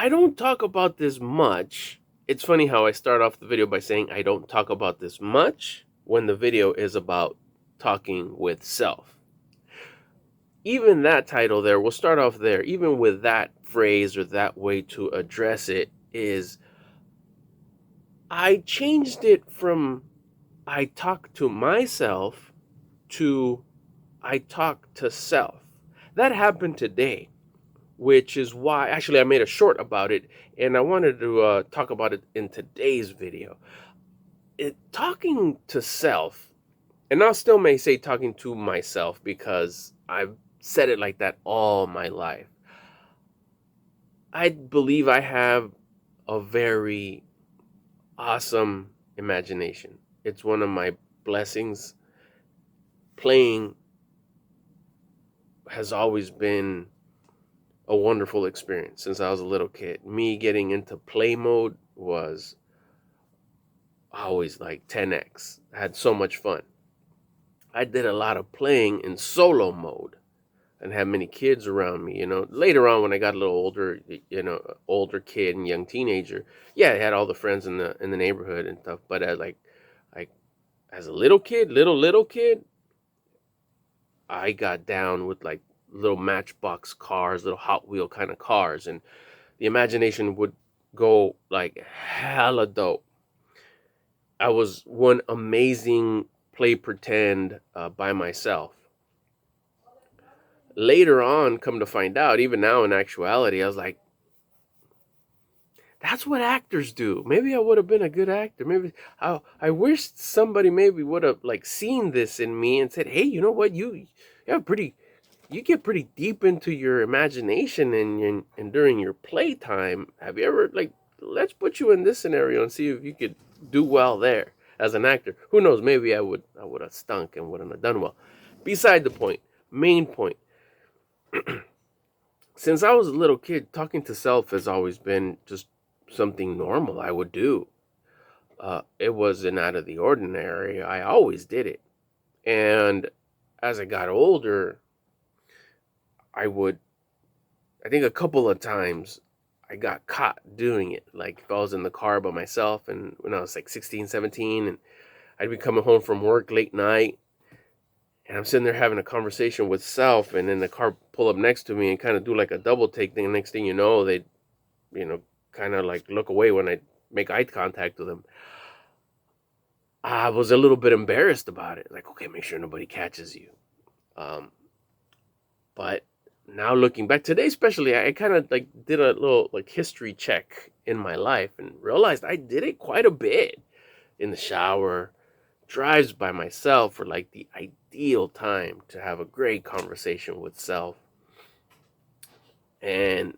I don't talk about this much. It's funny how I start off the video by saying I don't talk about this much when the video is about talking with self. Even that title there, we'll start off there. Even with that phrase or that way to address it is I changed it from I talk to myself to I talk to self. That happened today, which is why actually I made a short about it, and I wanted to talk about it in today's video. Talking to self, and I still may say talking to myself because I've said it like that all my life. I believe I have a very awesome imagination. It's one of my blessings. Playing has always been a wonderful experience since I was a little kid. Me getting into play mode was always like 10x. I had so much fun. I did a lot of playing in solo mode and had many kids around me. Later on when I got a little older, older kid and young teenager, yeah, I had all the friends in the neighborhood and stuff. But like as a little kid, I got down with like little matchbox cars, little Hot Wheel kind of cars, and the imagination would go like hella dope. I was one amazing play pretend by myself. Later on, come to find out, even now in actuality, I was like, that's what actors do. Maybe I would have been a good actor. Maybe I wish somebody maybe would have like seen this in me and said, "Hey, you know what? You have pretty you get pretty deep into your imagination and during your playtime. Have you ever like let's put you in this scenario and see if you could do well there as an actor. Who knows? Maybe I would have stunk and wouldn't have done well. Beside the point, main point. Since I was a little kid, talking to self has always been just something normal I would do. It wasn't out of the ordinary. I always did it. And as I got older, I would I think a couple of times I got caught doing it. Like if I was in the car by myself and when I was like 16, 17, and I'd be coming home from work late night and I'm sitting there having a conversation with self and then the car pull up next to me and kind of do like a double take thing. Next thing you know, they, you know, kind of like look away when I make eye contact with them. I was a little bit embarrassed about it. Like, okay, make sure nobody catches you. Um, but now looking back today, especially, I kind of like did a little like history check in my life and realized I did it quite a bit in the shower, drives by myself for like the ideal time to have a great conversation with self. And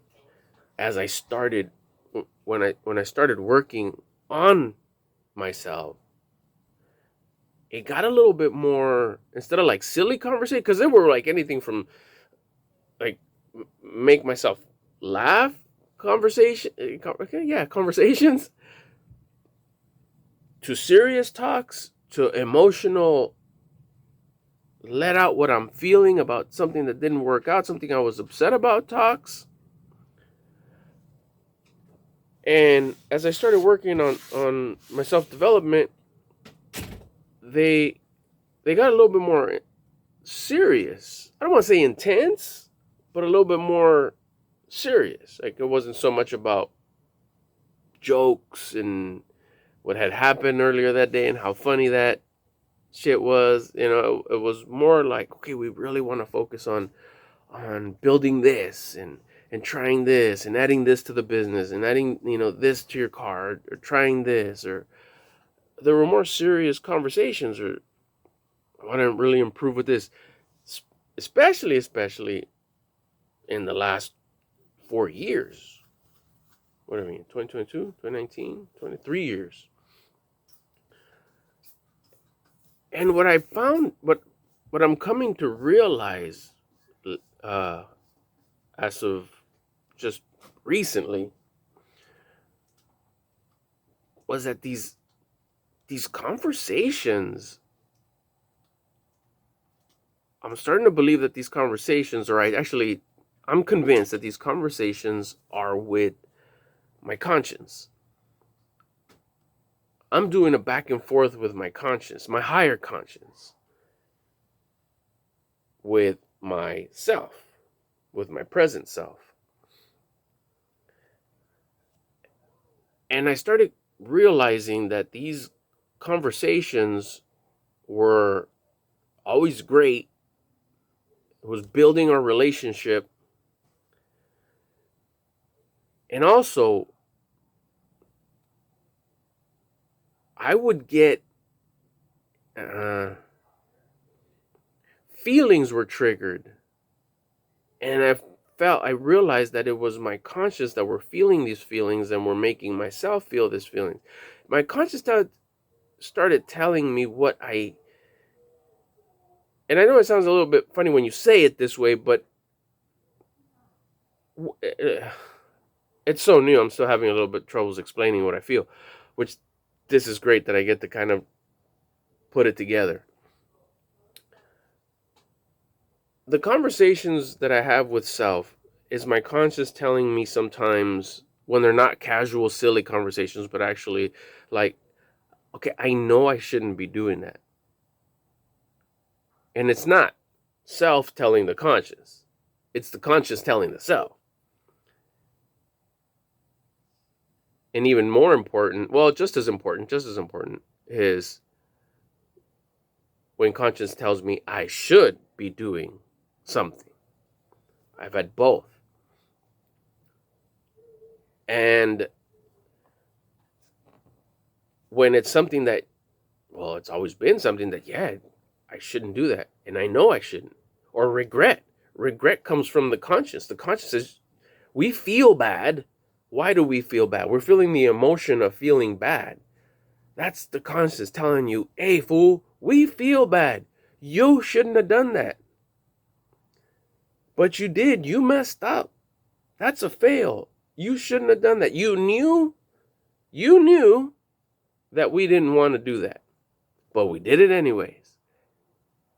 as I started, when I started working on myself, it got a little bit more instead of like silly conversation because they were like anything from like make myself laugh okay, yeah, conversations to serious talks to emotional let out what I'm feeling about something that didn't work out, something I was upset about talks. And as I started working on my self-development, they they got a little bit more serious. I don't want to say intense, but a little bit more serious. Like it wasn't so much about jokes and what had happened earlier that day and how funny that shit was. It was more like, okay, we really want to focus on building this and trying this and adding this to the business and adding, this to your car or trying this or there were more serious conversations or I want to really improve with this, especially in the last 4 years. What do I mean? 2022, 2019, 23 years. And what I found, what I'm coming to realize uh, as of just recently was that these conversations, I'm starting to believe that these conversations, I'm convinced that these conversations are with my conscience. I'm doing a back and forth with my conscience, my higher conscience, with myself, with my present self. And I started realizing that these conversations were always great. It was building our relationship. And also, I would get feelings were triggered. And I realized that it was my conscience that were feeling these feelings and were making myself feel these feelings. My conscience started telling me and I know it sounds a little bit funny when you say it this way, but it's so new. I'm still having a little bit of troubles explaining what I feel, which this is great that I get to kind of put it together. The conversations that I have with self is my conscience telling me sometimes, when they're not casual, silly conversations, but actually like, okay, I know I shouldn't be doing that. And it's not self telling the conscious. It's the conscious telling the self. And even more important, well, just as important is when conscience tells me I should be doing something. I've had both. And when it's something that, well, it's always been something that, yeah, I shouldn't do that. And I know I shouldn't. Or regret. Regret comes from the conscience. The conscience is, we feel bad. Why do we feel bad? We're feeling the emotion of feeling bad. That's the conscience telling you, hey, fool, we feel bad. You shouldn't have done that. But you did. You messed up. That's a fail. You shouldn't have done that. You knew that we didn't want to do that. But we did it anyways.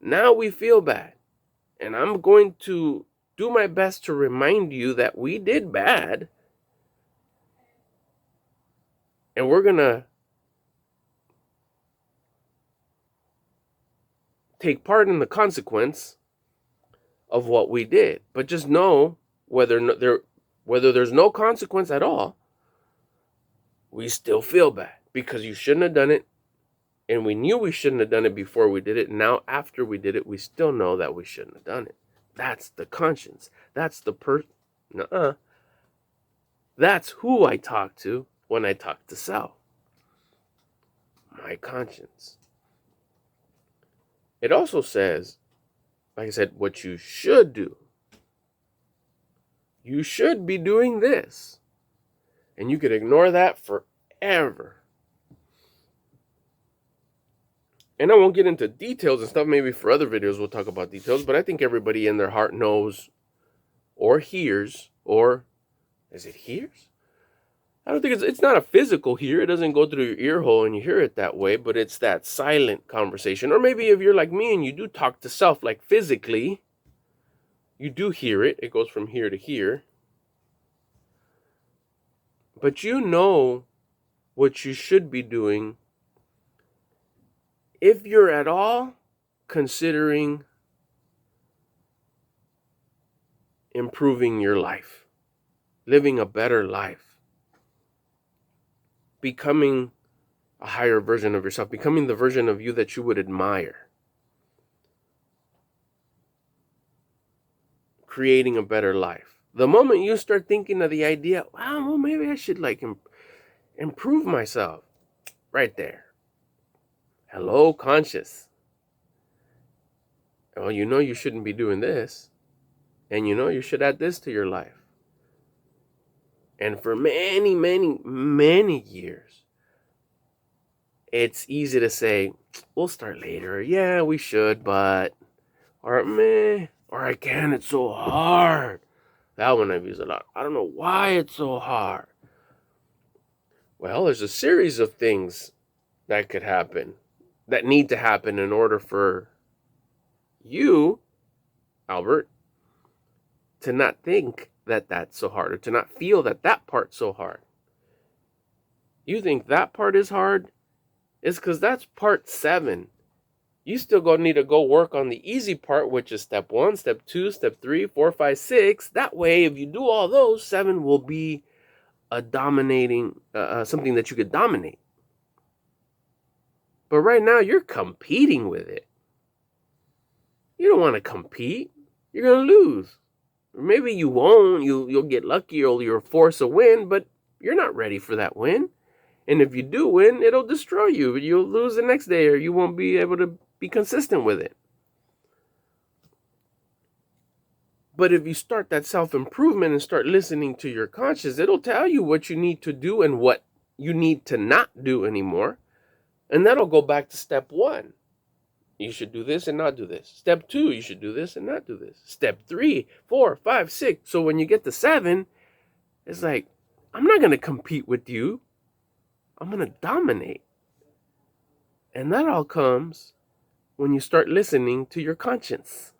Now we feel bad. And I'm going to do my best to remind you that we did bad. And we're going to take part in the consequence of what we did. But just know whether there's no consequence at all, we still feel bad because you shouldn't have done it. And we knew we shouldn't have done it before we did it. Now, after we did it, we still know that we shouldn't have done it. That's the conscience. That's the That's who I talk to when I talk to self. My conscience. It also says, like I said, what you should do. You should be doing this. And you could ignore that forever. And I won't get into details and stuff. Maybe for other videos we'll talk about details. But I think everybody in their heart knows or hears, or is it hears? I don't think it's not a physical hear. It doesn't go through your ear hole and you hear it that way. But it's that silent conversation. Or maybe if you're like me and you do talk to self like physically, you do hear it. It goes from here to here. But you know what you should be doing if you're at all considering improving your life, living a better life, becoming a higher version of yourself, becoming the version of you that you would admire, creating a better life. The moment you start thinking of the idea, wow, well, maybe I should like improve myself, right there. Hello, conscious. Well, you know you shouldn't be doing this. And you know you should add this to your life. And for many, many, many years, it's easy to say, we'll start later. Yeah, we should, but, or meh, or I can, it's so hard. That one I've used a lot. I don't know why it's so hard. Well, there's a series of things that could happen, that need to happen in order for you, Albert, to not think that that's so hard, or to not feel that part's so hard. You think that part is hard? It's because that's part 7. You still gonna need to go work on the easy part, which is step 1, step 2, step 3, 4, 5, 6. That way, if you do all those, 7 will be a dominating, something that you could dominate. But right now, you're competing with it. You don't want to compete. You're gonna lose. Or maybe you won't. You'll get lucky, or you'll force a win, but you're not ready for that win. And if you do win, it'll destroy you. You'll lose the next day, or you won't be able to be consistent with it. But if you start that self-improvement and start listening to your conscience, it'll tell you what you need to do and what you need to not do anymore. And that'll go back to step 1. You should do this and not do this. Step 2, you should do this and not do this. Step 3, 4, 5, 6. So when you get to 7, it's like, I'm not going to compete with you. I'm going to dominate. And that all comes when you start listening to your conscience.